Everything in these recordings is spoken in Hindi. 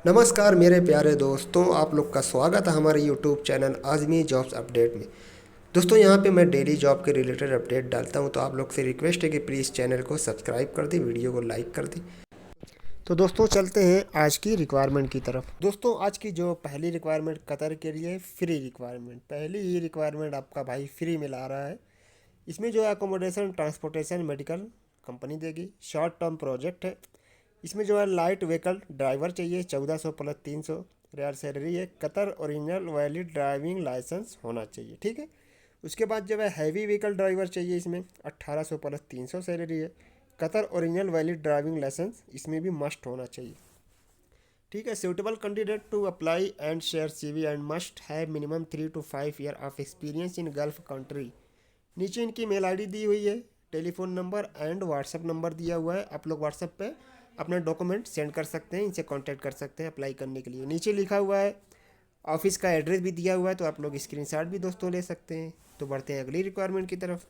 नमस्कार मेरे प्यारे दोस्तों, आप लोग का स्वागत है हमारे YouTube channel Azmi jobs update में। दोस्तों यहाँ पे मैं डेली जॉब के रिलेटेड अपडेट डालता हूँ, तो आप लोग से रिक्वेस्ट है कि प्लीज़ चैनल को सब्सक्राइब कर दें, वीडियो को लाइक कर दें। तो दोस्तों चलते हैं आज की रिक्वायरमेंट की तरफ। दोस्तों आज की जो पहली रिक्वायरमेंट कतर के लिए फ्री रिक्वायरमेंट, पहली ही रिक्वायरमेंट आपका भाई फ्री में ला रहा है। इसमें जो है अकोमोडेशन, ट्रांसपोर्टेशन, मेडिकल कंपनी देगी। शॉर्ट टर्म प्रोजेक्ट है। इसमें जो है लाइट व्हीकल ड्राइवर चाहिए, 1400 प्लस 300 रियाल सैलरी है। Qatar original valid driving license होना चाहिए, ठीक है। उसके बाद जो है हैवी व्हीकल ड्राइवर चाहिए, इसमें 1800 प्लस 300 सैलरी है। Qatar original valid driving license इसमें भी मस्ट होना चाहिए, ठीक है। Suitable candidate to apply and share CV and must have minimum 3 to 5 year of experience in Gulf country. नीचे इनकी मेल आईडी दी हुई है, telephone number and WhatsApp number दिया हुआ है। आप लोग व्हाट्सएप पे अपना डॉक्यूमेंट सेंड कर सकते हैं, इनसे कांटेक्ट कर सकते हैं अप्लाई करने के लिए। नीचे लिखा हुआ है, ऑफिस का एड्रेस भी दिया हुआ है, तो आप लोग स्क्रीनशॉट भी दोस्तों ले सकते हैं। तो बढ़ते हैं अगली रिक्वायरमेंट की तरफ।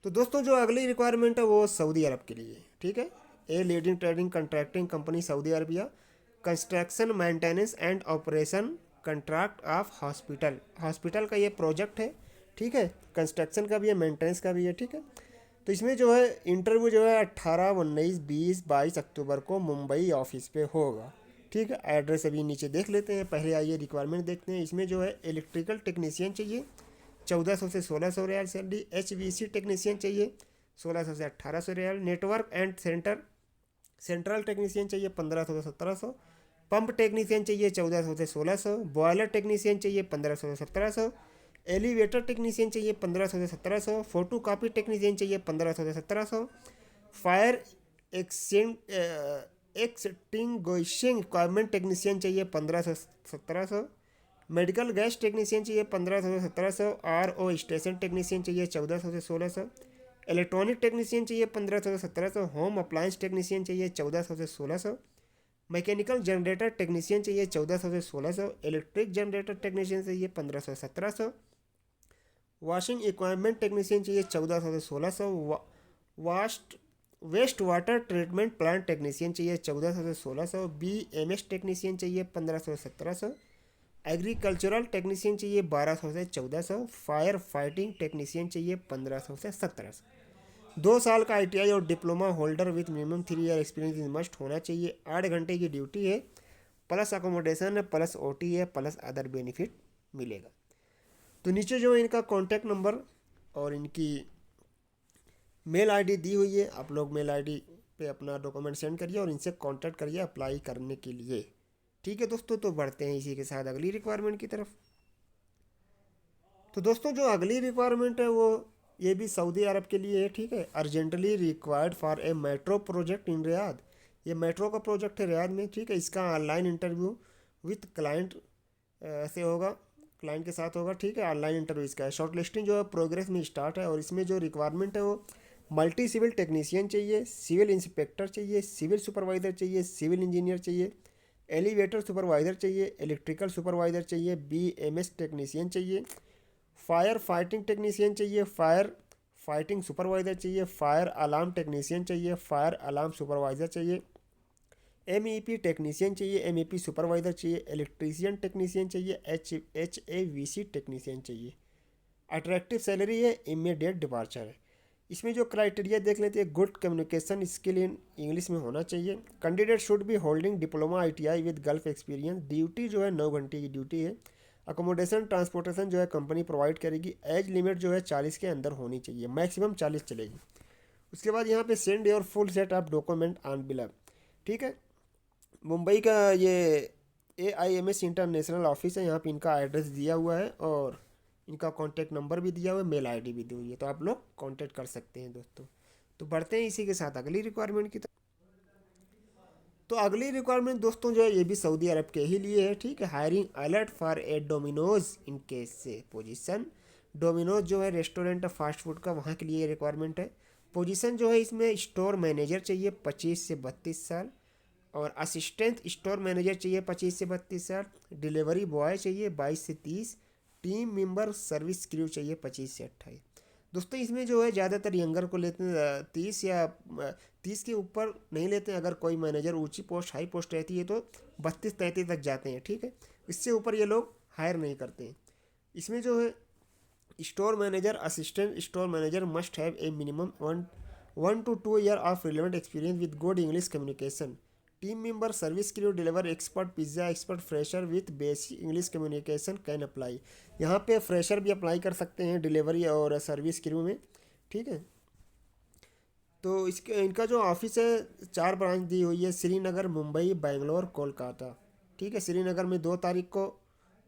तो दोस्तों जो अगली रिक्वायरमेंट है वो सऊदी अरब के लिए, ठीक है। A leading trading contracting company Saudi Arabia, construction maintenance and operation contract of hospital. Hospital का ये प्रोजेक्ट है, ठीक है। कंस्ट्रक्शन का भी है, मेंटेनेंस का भी है, ठीक है। तो इसमें जो है इंटरव्यू जो है 18, 19, 20, 22 अक्टूबर को मुंबई ऑफिस पे होगा, ठीक है। एड्रेस अभी नीचे देख लेते हैं, पहले आइए रिक्वायरमेंट देखते हैं। इसमें जो है इलेक्ट्रिकल टेक्नीशियन चाहिए, 1400 से 1600 रियाल सैलरी। HVC टेक्नीशियन चाहिए, 1600 से 1800 रियाल। नेटवर्क एंड सेंट्रल टेक्नीशियन चाहिए, 1500 से 1700। पंप टेक्नीशियन चाहिए, 1400 से 1600। बॉयलर टेक्नीशियन चाहिए, 1500 से 1700। एलिवेटर टेक्नीशियन चाहिए, 1500 से 1700। फोटो कापी टेक्नीशियन चाहिए, 1500 से 1700। फायर एक्सटिंग्विशिंग इक्विपमेंट टेक्नीशियन चाहिए, 1500 से 1700। मेडिकल गैस टेक्नीशियन चाहिए, 1500 से 1700। RO स्टेशन टेक्नीशियन चाहिए, 1400 से 1600। इलेक्ट्रॉनिक टेक्नीशियन चाहिए, 1500 से 1700। होम अप्लायंस टेक्नीशियन चाहिए, 1400 से 1600। मैकेनिकल जनरेटर टेक्नीशियन चाहिए, 1400 से 1600। इलेक्ट्रिक जनरेटर टेक्नीशियन चाहिए, 1500 से 1700। वॉशिंग इक्विपमेंट टेक्नीशियन चाहिए, 1400 से 1600। Vast waste water treatment plant technician चाहिए, 1400 से 1600। BMS टेक्नीशियन चाहिए, 1500 से 1700। एग्रीकल्चरल टेक्नीशियन चाहिए, 1200 से 1400। फायर फाइटिंग टेक्नीशियन चाहिए, 1500 से 1700। 2 साल का ITI और diploma holder with minimum 3 year experience must होना चाहिए। 8 घंटे की ड्यूटी है, प्लस अकोमोडेशन है, प्लस OT है, प्लस अदर बेनिफिट मिलेगा। तो नीचे जो है इनका कॉन्टैक्ट नंबर और इनकी मेल आईडी दी हुई है। आप लोग मेल आईडी पे अपना डॉक्यूमेंट सेंड करिए और इनसे कांटेक्ट करिए अप्लाई करने के लिए, ठीक है दोस्तों। तो बढ़ते हैं इसी के साथ अगली रिक्वायरमेंट की तरफ। तो दोस्तों जो अगली रिक्वायरमेंट है वो ये भी सऊदी अरब के लिए है, ठीक है। Urgently required for a metro project in Riyadh. ये मेट्रो का प्रोजेक्ट है रियाद में, ठीक है। इसका ऑनलाइन इंटरव्यू विथ क्लाइंट से होगा, क्लाइंट के साथ होगा, ठीक है। ऑनलाइन इंटरव्यू इसका है। शॉर्ट लिस्टिंग जो है प्रोग्रेस में स्टार्ट है। और इसमें जो रिक्वायरमेंट है वो मल्टी सिविल टेक्नीशियन चाहिए, सिविल इंस्पेक्टर चाहिए, सिविल सुपरवाइज़र चाहिए, सिविल इंजीनियर चाहिए, एलिवेटर सुपरवाइज़र चाहिए, इलेक्ट्रिकल सुपरवाइज़र चाहिए, BMS टेक्नीशियन चाहिए, फायर फाइटिंग टेक्नीशियन चाहिए, फायर फाइटिंग सुपरवाइज़र चाहिए, फायर अलार्म टेक्नीशियन चाहिए, फायर अलार्म सुपरवाइज़र चाहिए, MEP टेक्नीशियन चाहिए, MEP सुपरवाइज़र चाहिए, इलेक्ट्रीशियन टेक्नीशियन चाहिए, HVC टेक्नीशियन चाहिए। अट्रैक्टिव सैलरी है, इमीडिएट डिपार्चर है। इसमें जो क्राइटेरिया देख लेते हैं, good communication skill in English में होना चाहिए। Candidate should be holding diploma ITI with gulf experience. Duty जो है 9 घंटे की ड्यूटी है। अकोमोडेशन ट्रांसपोर्टेशन जो है कंपनी प्रोवाइड करेगी। एज लिमिट जो है 40 के अंदर होनी चाहिए, मैक्सिमम 40 चलेगी। उसके बाद यहाँ पे send your full set of document on bill, ठीक है। मुंबई का ये AIMS इंटरनेशनल ऑफिस है, यहाँ पे इनका एड्रेस दिया हुआ है और इनका कॉन्टैक्ट नंबर भी दिया हुआ है, मेल आईडी भी दी हुई है, तो आप लोग कॉन्टैक्ट कर सकते हैं दोस्तों। तो बढ़ते हैं इसी के साथ अगली रिक्वायरमेंट की तरफ। तो अगली रिक्वायरमेंट दोस्तों जो है ये भी सऊदी अरब के ही लिए है, ठीक है। Hiring alert for a Domino's in case से पोजीशन। डोमिनोज जो है रेस्टोरेंट फास्ट फूड का, वहाँ के लिए रिक्वायरमेंट है। पोजीशन जो है इसमें स्टोर मैनेजर चाहिए, 25 से 32 साल। और असिस्टेंट स्टोर मैनेजर चाहिए, 25 से 32 साल। डिलीवरी बॉय चाहिए, 22 से 30। टीम मेंबर सर्विस क्रू चाहिए, 25 से 28। दोस्तों इसमें जो है ज़्यादातर यंगर को लेते हैं, 30 के ऊपर नहीं लेते हैं। अगर कोई मैनेजर ऊंची पोस्ट हाई पोस्ट रहती है तो 32-33 तक जाते हैं, ठीक है। इससे ऊपर ये लोग हायर नहीं करते हैं। इसमें जो है store manager, assistant store manager must have a minimum 1 to 2 year of relevant experience with good English communication. Team member, service crew, deliver expert, pizza expert, fresher with basic English communication can apply. यहाँ पे फ्रेशर भी अप्लाई कर सकते हैं डिलीवरी और सर्विस क्रू में, ठीक है। तो इसके इनका जो ऑफिस है 4 ब्रांच दी हुई है, श्रीनगर, मुंबई, बेंगलोर, कोलकाता, ठीक है। श्रीनगर में 2 तारीख को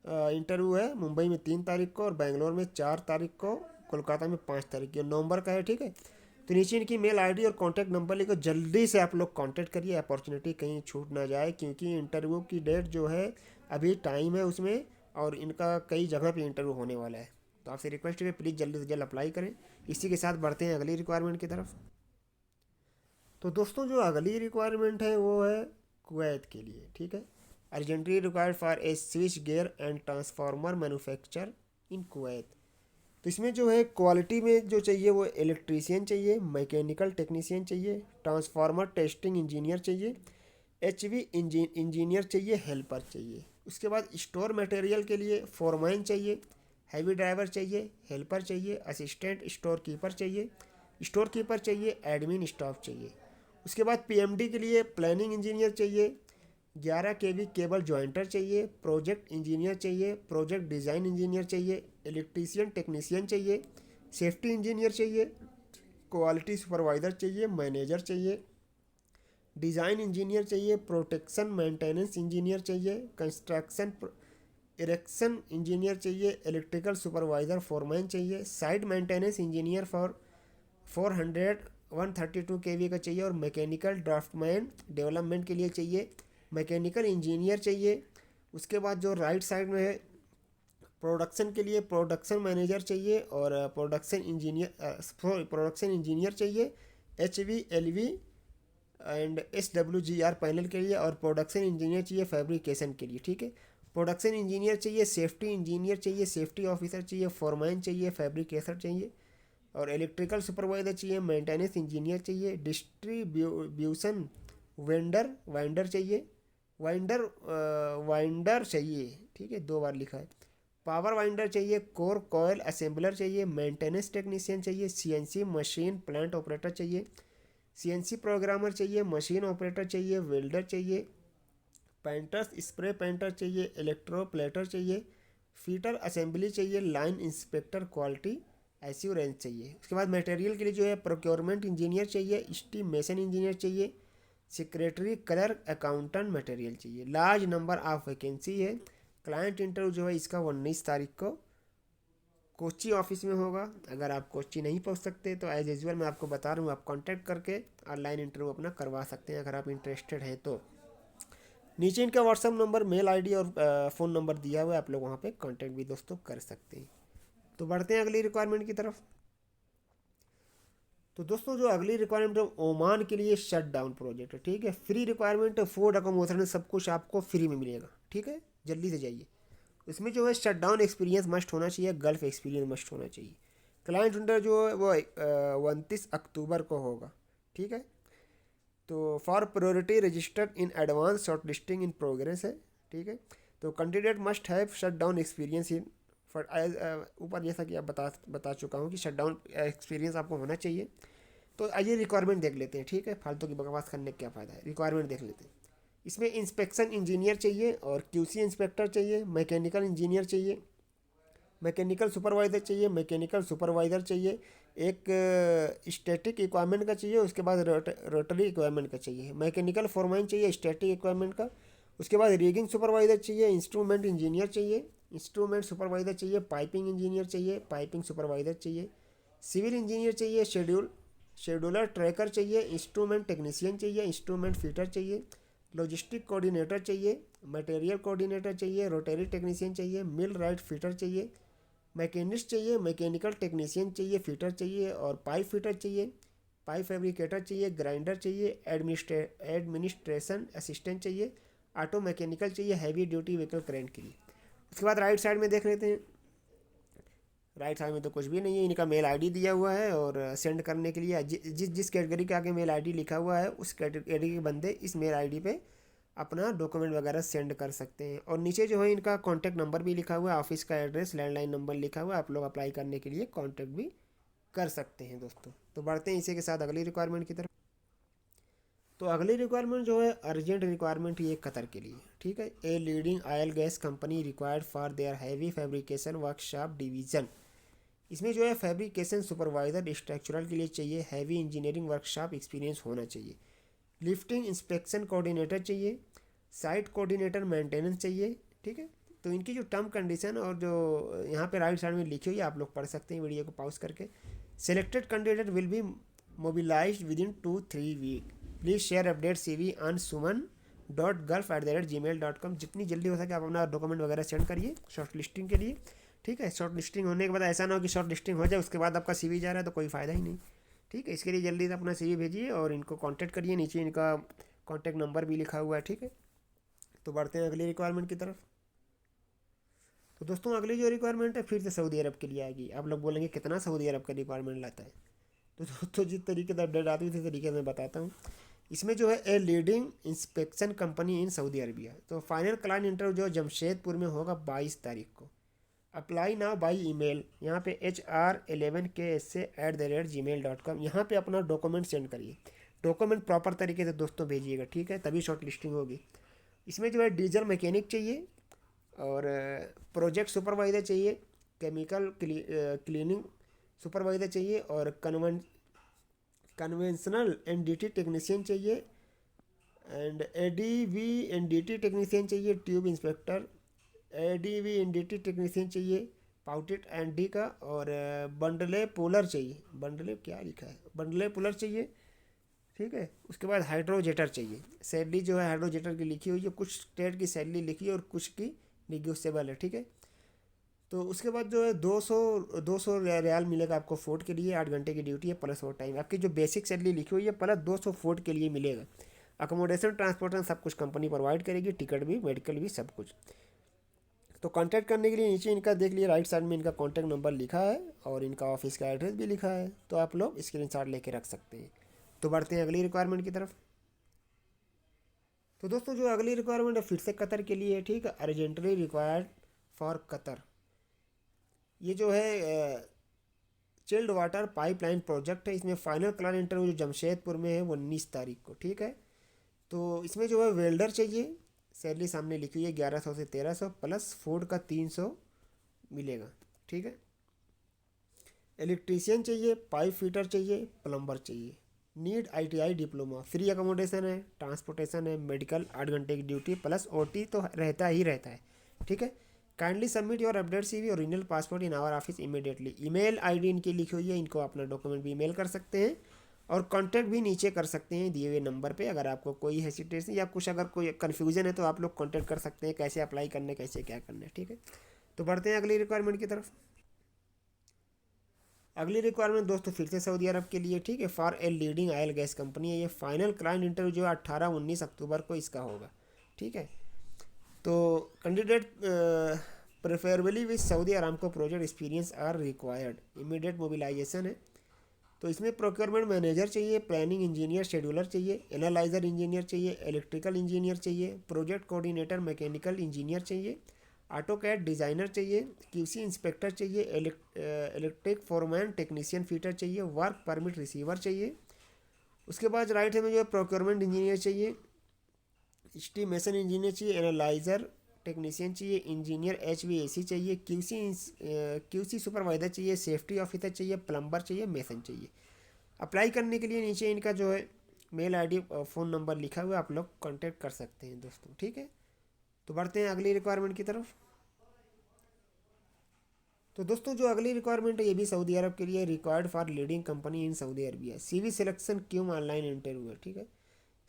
इंटरव्यू है, मुंबई में 3 तारीख को और बेंगलोर में 4 तारीख को, कोलकाता में 5 तारीख की, नवंबर का है, ठीक है। तो नीचे इनकी मेल आईडी और कॉन्टैक्ट नंबर लिखो, जल्दी से आप लोग कांटेक्ट करिए, अपॉर्चुनिटी कहीं छूट ना जाए, क्योंकि इंटरव्यू की डेट जो है अभी टाइम है उसमें, और इनका कई जगह पे इंटरव्यू होने वाला है। तो आपसे रिक्वेस्ट है प्लीज़ जल्दी से जल्द अप्लाई करें। इसी के साथ बढ़ते हैं अगली रिक्वायरमेंट की तरफ। तो दोस्तों जो अगली रिक्वायरमेंट है वो है कुवैत के लिए, ठीक है। Urgently required for a switch gear and transformer manufacture in Kuwait. तो इसमें जो है क्वालिटी में जो चाहिए वो इलेक्ट्रीशियन चाहिए, मैकेनिकल टेक्नीशियन चाहिए, ट्रांसफार्मर टेस्टिंग इंजीनियर चाहिए, HV इंजीनियर चाहिए, हेल्पर चाहिए। उसके बाद स्टोर मटेरियल के लिए फोरमैन चाहिए, हैवी ड्राइवर चाहिए, हेल्पर चाहिए, असिस्टेंट स्टोर कीपर चाहिए, स्टोर कीपर चाहिए, एडमिन स्टाफ चाहिए। उसके बाद PMD के लिए प्लानिंग इंजीनियर चाहिए, 11 kV केबल जॉइंटर चाहिए, प्रोजेक्ट इंजीनियर चाहिए, प्रोजेक्ट डिज़ाइन इंजीनियर चाहिए, इलेक्ट्रीशियन टेक्नीशियन चाहिए, सेफ्टी इंजीनियर चाहिए, क्वालिटी सुपरवाइज़र चाहिए, मैनेजर चाहिए, डिज़ाइन इंजीनियर चाहिए, प्रोटेक्शन मेंटेनेंस इंजीनियर चाहिए, कंस्ट्रक्शन इरेक्शन इंजीनियर चाहिए, इलेक्ट्रिकल सुपरवाइज़र फोरमैन चाहिए, site maintenance engineer for 132 kV का चाहिए, और मैकेनिकल ड्राफ्टमैन डेवलपमेंट के लिए चाहिए, मैकेनिकल इंजीनियर चाहिए। उसके बाद जो राइट साइड में है प्रोडक्शन के लिए प्रोडक्शन मैनेजर चाहिए, और प्रोडक्शन इंजीनियर चाहिए, HV LV and SWGR panel के लिए, और प्रोडक्शन इंजीनियर चाहिए फैब्रिकेशन के लिए, ठीक है। प्रोडक्शन इंजीनियर चाहिए, सेफ्टी इंजीनियर चाहिए, सेफ्टी ऑफिसर चाहिए, फोरमैन चाहिए, फैब्रिकेटर चाहिए, और इलेक्ट्रिकल सुपरवाइजर चाहिए, मेंटेनेंस इंजीनियर चाहिए, डिस्ट्रीब्यूशन वाइंडर चाहिए, वाइंडर चाहिए, ठीक है, 2 बार लिखा है। पावर वाइंडर चाहिए, कोर कॉयल असेंबलर चाहिए, मेंटेनेंस टेक्नीशियन चाहिए, CNC मशीन प्लांट ऑपरेटर चाहिए, CNC प्रोग्रामर चाहिए, मशीन ऑपरेटर चाहिए, वेल्डर चाहिए, पेंटर्स स्प्रे पेंटर चाहिए, इलेक्ट्रोप्लेटर चाहिए, फीटर असेंबली चाहिए, लाइन इंस्पेक्टर क्वालिटी एश्योरेंस चाहिए। उसके बाद मटेरियल के लिए जो है प्रोक्योरमेंट इंजीनियर चाहिए, स्टीमेशन इंजीनियर चाहिए, सेक्रेटरी क्लर्क अकाउंटेंट मटेरियल चाहिए। लार्ज नंबर ऑफ वैकेंसी है। क्लाइंट इंटरव्यू जो है इसका 19 तारीख को कोची ऑफिस में होगा। अगर आप कोची नहीं पहुंच सकते तो एज यूजुअल मैं आपको बता रहा हूँ, आप कांटेक्ट करके ऑनलाइन इंटरव्यू अपना करवा सकते हैं अगर आप इंटरेस्टेड हैं तो। नीचे इनका व्हाट्सअप नंबर, मेल आईडी और फ़ोन नंबर दिया हुआ है, आप लोग वहाँ पे कांटेक्ट भी दोस्तों कर सकते हैं। तो बढ़ते हैं अगली रिक्वायरमेंट की तरफ। तो दोस्तों जो अगली रिक्वायरमेंट है ओमान के लिए शट डाउन प्रोजेक्ट है, ठीक है। फ्री रिक्वायरमेंट है, फूड अकोमोडेशन सब कुछ आपको फ्री में मिलेगा, ठीक है, जल्दी से जाइए। इसमें जो है शट डाउन एक्सपीरियंस मस्ट होना चाहिए, गल्फ एक्सपीरियंस मस्ट होना चाहिए। क्लाइंट इंटर जो है वो 29 अक्टूबर को होगा, ठीक है। तो for priority registered in advance short listing in progress है, ठीक है। तो candidate must have shut down experience in for ऊपर जैसा कि आप बता चुका हूँ कि शट डाउन एक्सपीरियंस आपको होना चाहिए। तो आइए रिक्वायरमेंट देख लेते हैं, ठीक है, फालतू की बकवास करने का क्या फ़ायदा है। रिक्वायरमेंट देख लेते हैं। इसमें इंस्पेक्शन इंजीनियर चाहिए और QC इंस्पेक्टर चाहिए, मैकेनिकल इंजीनियर चाहिए, मैकेनिकल सुपरवाइज़र चाहिए, मैकेनिकल सुपरवाइज़र चाहिए, एक स्टैटिक इक्वापमेंट का चाहिए, उसके बाद रोटरी इक्वापमेंट का चाहिए, मैकेनिकल फोरमैन चाहिए स्टैटिक इक्वापमेंट का, उसके बाद रिगिंग सुपरवाइज़र चाहिए, इंस्ट्रूमेंट इंजीनियर चाहिए, इंस्ट्रूमेंट सुपरवाइज़र चाहिए, पाइपिंग इंजीनियर चाहिए, पाइपिंग सुपरवाइज़र चाहिए, सिविल इंजीनियर चाहिए, शेड्यूलर ट्रैकर चाहिए, इंस्ट्रूमेंट टेक्नीशियन चाहिए, इंस्ट्रूमेंट फिटर चाहिए, लॉजिस्टिक कोऑर्डिनेटर चाहिए, मटेरियल कोऑर्डिनेटर चाहिए, रोटरी टेक्नीशियन चाहिए, मिल राइट फिटर चाहिए, मैकेनिस्ट चाहिए, मैकेनिकल टेक्नीशियन चाहिए, फिटर चाहिए और पाइप फिटर चाहिए, पाइप फैब्रिकेटर चाहिए, ग्राइंडर चाहिए, एडमिनिस्ट्रेशन असिस्टेंट चाहिए, ऑटो मैकेनिकल चाहिए, हैवी ड्यूटी व्हीकल क्रेन के लिए। उसके बाद राइट साइड में देख लेते हैं राइट साइड में तो कुछ भी नहीं है, इनका मेल आईडी दिया हुआ है और सेंड करने के लिए जिस कैटेगरी के आगे मेल आईडी लिखा हुआ है उस कैटेगरी के बंदे इस मेल आईडी पे अपना डॉक्यूमेंट वगैरह सेंड कर सकते हैं। और नीचे जो है इनका कॉन्टैक्ट नंबर भी लिखा हुआ है, ऑफिस का एड्रेस, लैंडलाइन नंबर लिखा हुआ है, आप लोग अप्लाई करने के लिए कॉन्टैक्ट भी कर सकते हैं दोस्तों। तो बढ़ते हैं इसी के साथ अगली रिक्वायरमेंट की तरफ। तो अगली रिक्वायरमेंट जो है अर्जेंट रिक्वायरमेंट ये कतर के लिए, ठीक है। A leading oil gas company required for their heavy fabrication workshop division. इसमें जो है फैब्रिकेशन सुपरवाइज़र स्ट्रक्चरल के लिए चाहिए, हैवी इंजीनियरिंग वर्कशॉप एक्सपीरियंस होना चाहिए, लिफ्टिंग इंस्पेक्शन कोऑर्डिनेटर चाहिए, साइट कोऑर्डिनेटर मेंटेनेंस चाहिए, ठीक है। तो इनकी जो टर्म कंडीशन और जो यहाँ पे राइट साइड में लिखी हुई है आप लोग पढ़ सकते हैं वीडियो को पॉज करके। Selected candidate will be mobilized within 2-3 week. Please share update CV on suman.gulf@gmail.com। जितनी जल्दी हो सके आप अपना डॉक्यूमेंट वगैरह सेंड करिए शॉर्ट लिस्टिंग के लिए, ठीक है। शॉर्ट लिस्टिंग होने के बाद ऐसा ना हो कि शॉर्ट लिस्टिंग हो जाए उसके बाद आपका CV जा रहा है तो कोई फ़ायदा ही नहीं, ठीक है। इसके लिए जल्दी से अपना CV भेजिए और इनको कांटेक्ट करिए, नीचे इनका कांटेक्ट नंबर भी लिखा हुआ है, ठीक है। तो बढ़ते हैं अगली रिक्वायरमेंट की तरफ। तो दोस्तों अगली जो रिक्वायरमेंट है फिर से सऊदी अरब के लिए आएगी। आप लोग बोलेंगे कितना सऊदी अरब का रिक्वायरमेंट लाता है, तो दोस्तों जिस तरीके से अपडेट आती है उसी तरीके से मैं बताता हूँ। इसमें जो है a leading inspection company in Saudi Arabia. तो फाइनल क्लाइंट इंटरव्यू जो जमशेदपुर में होगा 22 तारीख को। अप्लाई नाउ बाई ईमेल, यहाँ पे HR11KSA@gmail.com। यहाँ पे अपना डॉक्यूमेंट सेंड करिए, डॉक्यूमेंट प्रॉपर तरीके से दोस्तों भेजिएगा, ठीक है, तभी शॉर्ट लिस्टिंग होगी। इसमें जो है डीजल मैकेनिक चाहिए और प्रोजेक्ट सुपरवाइज़र चाहिए, केमिकल क्लीनिंग सुपरवाइज़र चाहिए और कन्वेंशनल NDT टेक्नीशियन चाहिए एंड ADV NDT टेक्नीशियन चाहिए, tube inspector ADV NDT technician चाहिए, पाउटेड ND का और बंडले पुलर चाहिए, बंडले क्या लिखा है, बंडले पुलर चाहिए, ठीक है। उसके बाद हाइड्रोजेटर चाहिए। सैलरी जो है हाइड्रोजेटर की लिखी हुई है, कुछ स्टेट की सैलरी लिखी है और कुछ की निगोशिएबल है, ठीक है। तो उसके बाद जो है 200 रियाल मिलेगा आपको फूड के लिए, 8 घंटे की ड्यूटी है प्लस ओवर टाइम। आपकी जो बेसिक सैलरी लिखी हुई है प्लस 200 फूड के लिए मिलेगा। अकोमोडेशन ट्रांसपोर्टेशन सब कुछ कंपनी प्रोवाइड करेगी, टिकट भी, मेडिकल भी, सब कुछ। तो कांटेक्ट करने के लिए नीचे इनका देख लिए राइट साइड में इनका कांटेक्ट नंबर लिखा है और इनका ऑफिस का एड्रेस भी लिखा है, तो आप लोग स्क्रीनशॉट लेके रख सकते हैं। तो बढ़ते हैं अगली रिक्वायरमेंट की तरफ। तो दोस्तों जो अगली रिक्वायरमेंट है फिर से कतर के लिए है, ठीक है। Urgently required for Qatar. ये जो है चिल्ड वाटर पाइपलाइन प्रोजेक्ट है। इसमें फाइनल क्लाइंट इंटरव्यू जो जमशेदपुर में है वो 19 तारीख को, ठीक है। तो इसमें जो है वेल्डर चाहिए, सैलरी सामने लिखी हुई है 1100 से 1300 प्लस फूड का 300 मिलेगा, ठीक है। इलेक्ट्रीशियन चाहिए, पाइप फिटर चाहिए, प्लम्बर चाहिए, need ITI diploma, free accommodation है, ट्रांसपोर्टेशन है, मेडिकल, 8 घंटे की ड्यूटी प्लस OT तो रहता ही रहता है, ठीक है। Kindly submit your update CV original passport in our office immediately. Email ID इनकी लिखी हुई है, इनको अपना डॉक्यूमेंट भी ईमेल कर सकते हैं और कांटेक्ट भी नीचे कर सकते हैं दिए हुए नंबर पे। अगर आपको कोई हेसिटेशन या कुछ अगर कोई कन्फ्यूजन है तो आप लोग कांटेक्ट कर सकते हैं, कैसे अप्लाई करने, कैसे क्या करना है, ठीक है। तो बढ़ते हैं अगली रिक्वायरमेंट की तरफ। अगली रिक्वायरमेंट दोस्तों फिर से सऊदी अरब के लिए, ठीक है। For a leading oil gas company है। ये फाइनल क्लाइंट इंटरव्यू जो 18-19 अक्टूबर को इसका होगा, ठीक है। तो candidate preferably with Saudi Aramco project experience are required, immediate mobilization है। तो इसमें प्रोक्योरमेंट मैनेजर चाहिए, प्लानिंग इंजीनियर शेड्यूलर चाहिए, एनालाइजर इंजीनियर चाहिए, इलेक्ट्रिकल इंजीनियर चाहिए, प्रोजेक्ट कोऑर्डिनेटर मैकेनिकल इंजीनियर चाहिए, ऑटो कैड डिज़ाइनर चाहिए, QC इंस्पेक्टर चाहिए, इलेक्ट्रिक फोरमैन टेक्नीशियन फिटर चाहिए, वर्क परमिट रिसीवर चाहिए। उसके बाद राइट हैंड में जो है प्रोक्योरमेंट इंजीनियर चाहिए, एस्टीमेशन इंजीनियर चाहिए, एनालाइजर टेक्नीशियन चाहिए, इंजीनियर HVAC चाहिए, QC सुपरवाइजर चाहिए, सेफ्टी ऑफिसर चाहिए, प्लम्बर चाहिए, मेसन चाहिए। अप्लाई करने के लिए नीचे इनका जो है मेल ID फ़ोन नंबर लिखा हुआ है, आप लोग कांटेक्ट कर सकते हैं दोस्तों, ठीक है। तो बढ़ते हैं अगली रिक्वायरमेंट की तरफ। तो दोस्तों जो अगली रिक्वायरमेंट है ये भी सऊदी अरब के लिए, required for leading company in Saudi Arabia. CV selection क्यों ऑनलाइन इंटरव्यू है, ठीक है।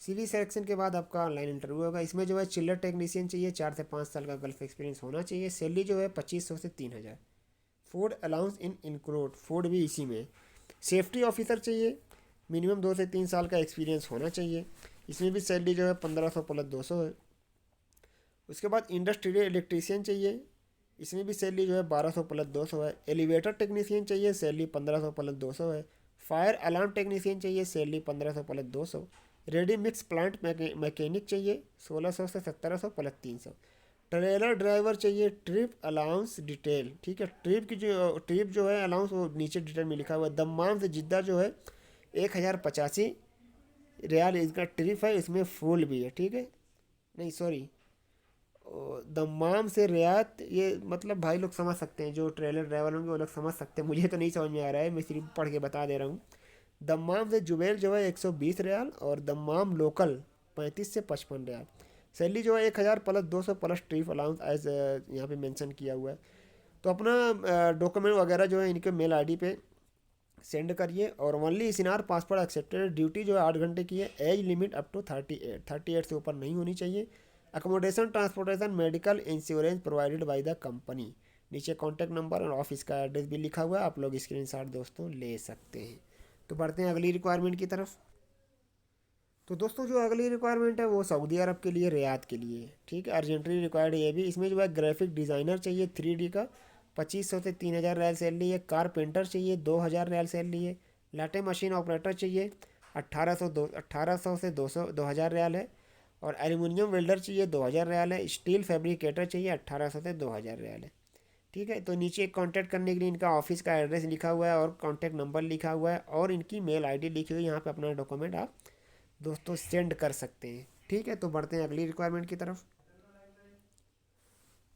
CV सिलेक्शन के बाद आपका ऑनलाइन इंटरव्यू होगा। इसमें जो है चिल्लर टेक्नीशियन चाहिए, 4 से 5 साल का गल्फ एक्सपीरियंस होना चाहिए। सैलरी जो है 2500 से 3000। फूड अलाउंस इंक्लूड, फूड भी इसी में। सेफ्टी ऑफिसर चाहिए, मिनिमम 2 से 3 साल का एक्सपीरियंस होना चाहिए। इसमें भी सैलरी जो है 1500 प्लस 200 है। उसके बाद इंडस्ट्रियल इलेक्ट्रीशियन चाहिए, इसमें भी सैलरी जो है 1200 प्लस 200 है। एलिवेटर टेक्नीशियन चाहिए, सैलरी 1500 प्लस 200 है। फायर अलार्म टेक्नीशियन चाहिए, salary 1500 plus 200। Ready mix plant mechanic चाहिए 1600 से 1700 प्लस 300। ट्रेलर ड्राइवर चाहिए, ट्रिप अलाउंस डिटेल, ठीक है, ट्रिप जो है अलाउंस वो नीचे डिटेल में लिखा हुआ है। दम्माम से जिद्दा जो है 1085 रियाल इसका ट्रिप है, इसमें फूल भी है, ठीक है, नहीं सॉरी, दम्माम से रियाद, ये मतलब भाई लोग समझ सकते हैं, जो ट्रेलर ड्राइवर होंगे वो लोग समझ सकते हैं, मुझे तो नहीं समझ में आ रहा है, मैं सिर्फ पढ़ के बता दे रहा हूँ। दम्माम से जुबैल जो है 120 रियाल, और दम्माम लोकल 35 से 55 रियाल। सैलरी जो है 1000 plus 200 plus trip allowance as यहाँ पे मेंशन किया हुआ है। तो अपना डॉक्यूमेंट वगैरह जो है इनके मेल आईडी पे सेंड करिए। और ओनली सिनार पासपोर्ट एक्सेप्टेड, ड्यूटी जो है 8 घंटे की है। एज लिमिट अप टू 38 से ऊपर नहीं होनी चाहिए। Accommodation transportation medical insurance provided by the company. नीचे कॉन्टैक्ट नंबर और ऑफिस का एड्रेस भी लिखा हुआ है, आप लोग स्क्रीनशॉट दोस्तों ले सकते हैं। तो बढ़ते हैं अगली रिक्वायरमेंट की तरफ। तो दोस्तों जो अगली रिक्वायरमेंट है वो सऊदी अरब के लिए, रियाद के लिए, ठीक है, अर्जेंटली रिक्वायर्ड है ये भी। इसमें जो है ग्राफिक डिज़ाइनर चाहिए 3D का, 2500 से 3000 रियाल सैलरी है। कारपेंटर चाहिए 2000 रियाल सैलरी है। लाटे मशीन ऑपरेटर चाहिए 1800 से 2000 रियाल है। और एल्यूमिनियम वेल्डर चाहिए 2000 रियाल है। स्टील फैब्रिकेटर चाहिए 1800 से 2000 रियाल है, ठीक है। तो नीचे कांटेक्ट करने के लिए इनका ऑफिस का एड्रेस लिखा हुआ है और कांटेक्ट नंबर लिखा हुआ है और इनकी मेल आईडी लिखी हुई है। यहाँ पे अपना डॉक्यूमेंट आप दोस्तों सेंड कर सकते हैं, ठीक है। तो बढ़ते हैं अगली रिक्वायरमेंट की तरफ।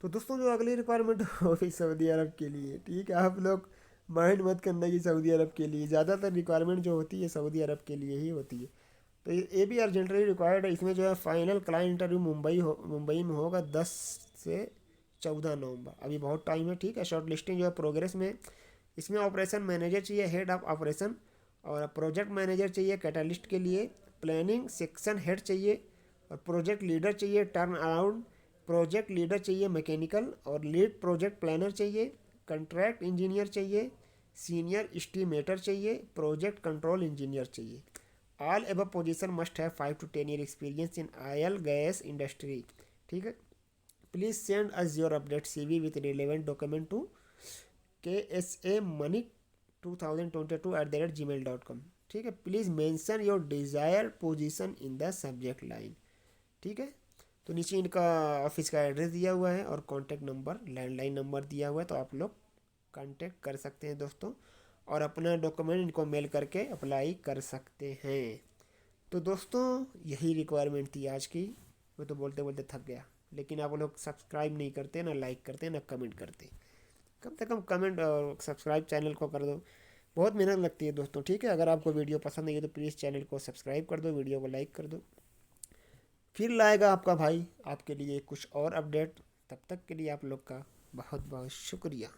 तो दोस्तों जो अगली रिक्वायरमेंट वो भी सऊदी अरब के लिए, ठीक है। आप लोग माइंड मत करना कि सऊदी अरब के लिए, ज़्यादातर रिक्वायरमेंट जो होती है सऊदी अरब के लिए ही होती है। तो ये भी अर्जेंटली रिक्वायर्ड है। इसमें जो है फाइनल क्लाइंट इंटरव्यू मुंबई में होगा 10 से 14 नवंबर, अभी बहुत टाइम है, ठीक है। शॉर्ट लिस्टिंग जो है प्रोग्रेस में। इसमें ऑपरेशन मैनेजर चाहिए, हेड ऑफ ऑपरेशन, और प्रोजेक्ट मैनेजर चाहिए कैटलिस्ट के लिए। प्लानिंग सेक्शन हेड चाहिए, और प्रोजेक्ट लीडर चाहिए टर्न अराउंड। प्रोजेक्ट लीडर चाहिए मैकेनिकल, और लीड प्रोजेक्ट प्लानर चाहिए। कंट्रैक्ट इंजीनियर चाहिए। सीनियर एस्टिमेटर चाहिए। प्रोजेक्ट कंट्रोल इंजीनियर चाहिए। All above position must have 5 to 10 year experience in oil gas industry, ठीक है। Please send us your update CV with relevant document to KSA Money 2022@gmail.com, ठीक है। Please mention your desire position in the subject line, ठीक है। तो नीचे इनका ऑफिस का एड्रेस दिया हुआ है और कॉन्टैक्ट नंबर, लैंडलाइन नंबर दिया हुआ है, तो आप लोग कांटेक्ट कर सकते हैं दोस्तों, और अपना डॉक्यूमेंट इनको मेल करके अप्लाई कर सकते हैं। तो दोस्तों यही रिक्वायरमेंट थी आज की। मैं तो बोलते बोलते थक गया, लेकिन आप लोग सब्सक्राइब नहीं करते, ना लाइक करते, ना कमेंट करते। कम से कम कमेंट और सब्सक्राइब चैनल को कर दो, बहुत मेहनत लगती है दोस्तों, ठीक है। अगर आपको वीडियो पसंद आई है तो प्लीज़ चैनल को सब्सक्राइब कर दो, वीडियो को लाइक कर दो। फिर लाएगा आपका भाई आपके लिए कुछ और अपडेट। तब तक के लिए आप लोग का बहुत बहुत शुक्रिया।